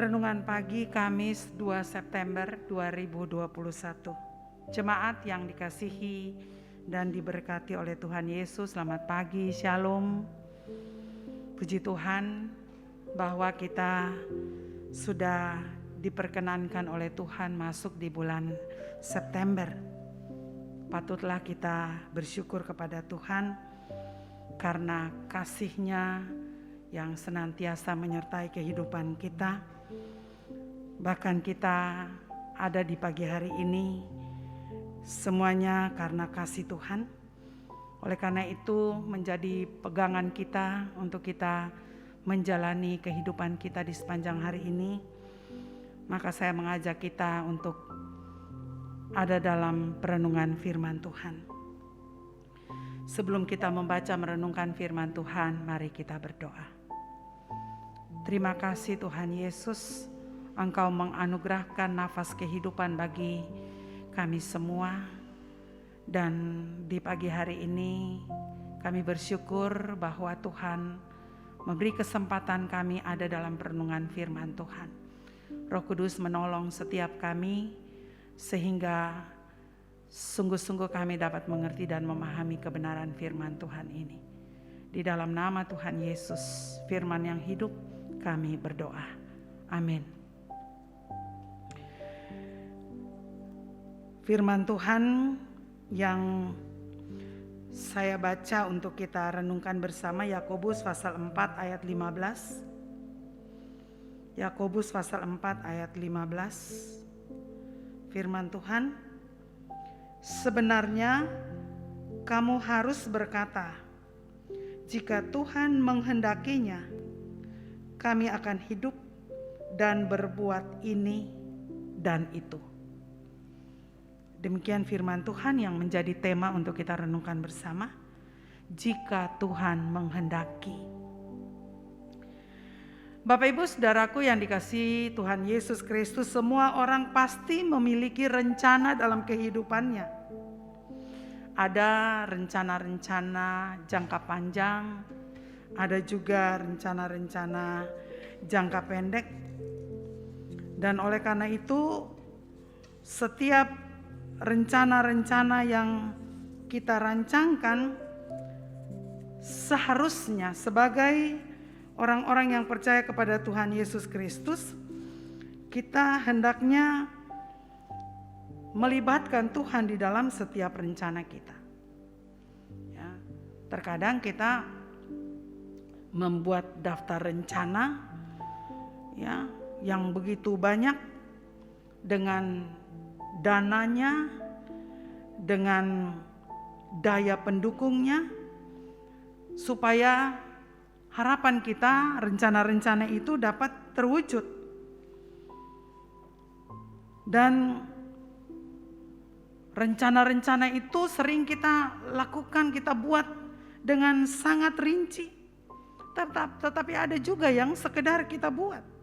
Renungan pagi Kamis 2 September 2021. Jemaat yang dikasihi dan diberkati oleh Tuhan Yesus, selamat pagi, Shalom. Puji Tuhan bahwa kita sudah diperkenankan oleh Tuhan masuk di bulan September. Patutlah kita bersyukur kepada Tuhan karena kasih-Nya yang senantiasa menyertai kehidupan kita. Bahkan kita ada di pagi hari ini semuanya karena kasih Tuhan. Oleh karena itu menjadi pegangan kita untuk kita menjalani kehidupan kita di sepanjang hari ini. Maka saya mengajak kita untuk ada dalam perenungan firman Tuhan. Sebelum kita membaca merenungkan firman Tuhan, mari kita berdoa. Terima kasih Tuhan Yesus, Engkau menganugerahkan nafas kehidupan bagi kami semua. Dan di pagi hari ini kami bersyukur bahwa Tuhan memberi kesempatan kami ada dalam perenungan firman Tuhan. Roh Kudus menolong setiap kami sehingga sungguh-sungguh kami dapat mengerti dan memahami kebenaran firman Tuhan ini. Di dalam nama Tuhan Yesus, firman yang hidup, kami berdoa. Amin. Firman Tuhan yang saya baca untuk kita renungkan bersama Yakobus pasal 4 ayat 15. Yakobus pasal 4 ayat 15. Firman Tuhan, sebenarnya kamu harus berkata, jika Tuhan menghendakinya, kami akan hidup dan berbuat ini dan itu. Demikian firman Tuhan yang menjadi tema untuk kita renungkan bersama. Jika Tuhan menghendaki. Bapak Ibu Saudaraku yang dikasihi Tuhan Yesus Kristus, semua orang pasti memiliki rencana dalam kehidupannya. Ada rencana-rencana jangka panjang, ada juga rencana-rencana jangka pendek. Dan oleh karena itu, setiap rencana-rencana yang kita rancangkan seharusnya sebagai orang-orang yang percaya kepada Tuhan Yesus Kristus, kita hendaknya melibatkan Tuhan di dalam setiap rencana kita. Ya, terkadang kita membuat daftar rencana ya yang begitu banyak dengan dananya, dengan daya pendukungnya, supaya harapan kita rencana-rencana itu dapat terwujud. Dan rencana-rencana itu sering kita lakukan, kita buat dengan sangat rinci. Tetapi ada juga yang sekedar kita buat.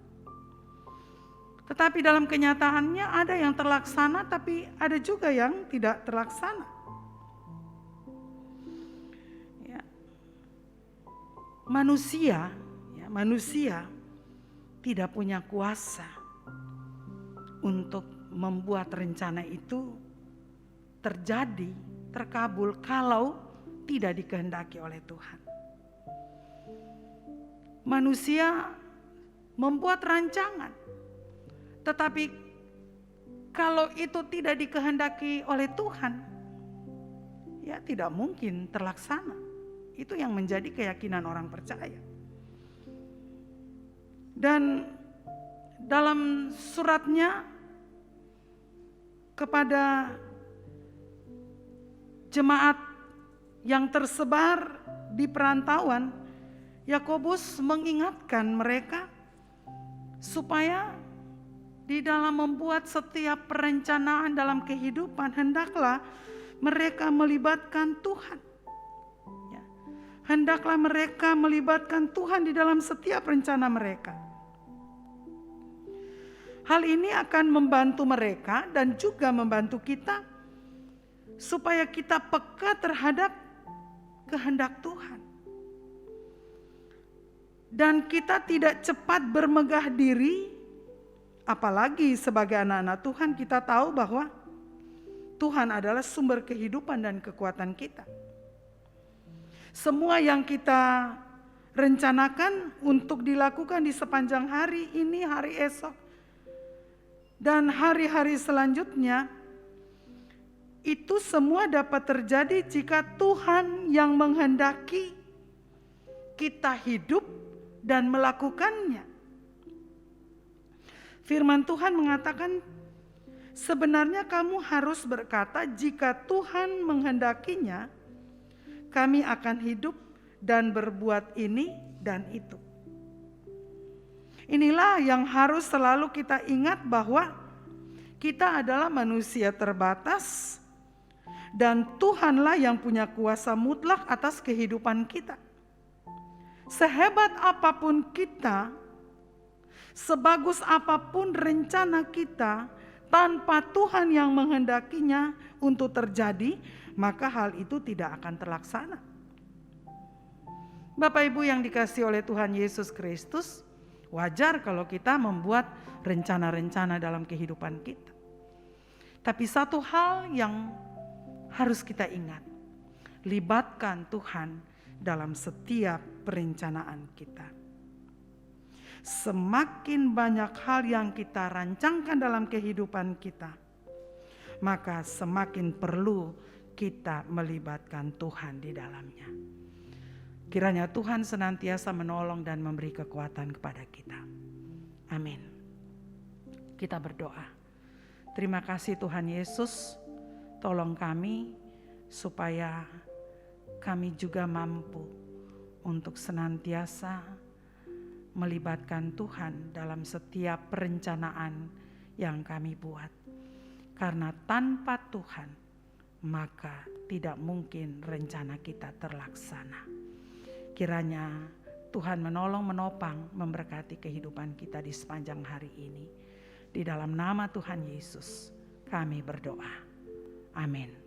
Tetapi dalam kenyataannya ada yang terlaksana, tapi ada juga yang tidak terlaksana. Ya. Manusia tidak punya kuasa untuk membuat rencana itu terjadi, terkabul kalau tidak dikehendaki oleh Tuhan. Manusia membuat rancangan, tetapi kalau itu tidak dikehendaki oleh Tuhan, ya tidak mungkin terlaksana. Itu yang menjadi keyakinan orang percaya. Dan dalam suratnya kepada jemaat yang tersebar di perantauan, Yakobus mengingatkan mereka supaya di dalam membuat setiap perencanaan dalam kehidupan hendaklah mereka melibatkan Tuhan. Ya. Hendaklah mereka melibatkan Tuhan di dalam setiap rencana mereka. Hal ini akan membantu mereka dan juga membantu kita supaya kita peka terhadap kehendak Tuhan. Dan kita tidak cepat bermegah diri apalagi sebagai anak-anak Tuhan kita tahu bahwa Tuhan adalah sumber kehidupan dan kekuatan kita. Semua yang kita rencanakan untuk dilakukan di sepanjang hari ini, hari esok, dan hari-hari selanjutnya, itu semua dapat terjadi jika Tuhan yang menghendaki kita hidup dan melakukannya. Firman Tuhan mengatakan, sebenarnya kamu harus berkata, jika Tuhan menghendakinya, kami akan hidup dan berbuat ini dan itu. Inilah yang harus selalu kita ingat, bahwa kita adalah manusia terbatas dan Tuhanlah yang punya kuasa mutlak atas kehidupan kita. Sehebat apapun kita, sebagus apapun rencana kita, tanpa Tuhan yang menghendakinya untuk terjadi, maka hal itu tidak akan terlaksana. Bapak Ibu yang dikasihi oleh Tuhan Yesus Kristus, wajar kalau kita membuat rencana-rencana dalam kehidupan kita. Tapi satu hal yang harus kita ingat, libatkan Tuhan dalam setiap perencanaan kita. Semakin banyak hal yang kita rancangkan dalam kehidupan kita, maka semakin perlu kita melibatkan Tuhan di dalamnya. Kiranya Tuhan senantiasa menolong dan memberi kekuatan kepada kita. Amin. Kita berdoa. Terima kasih Tuhan Yesus, tolong kami supaya kami juga mampu untuk senantiasa melibatkan Tuhan dalam setiap perencanaan yang kami buat. Karena tanpa Tuhan, maka tidak mungkin rencana kita terlaksana. Kiranya Tuhan menolong, menopang, memberkati kehidupan kita di sepanjang hari ini. Di dalam nama Tuhan Yesus kami berdoa. Amin.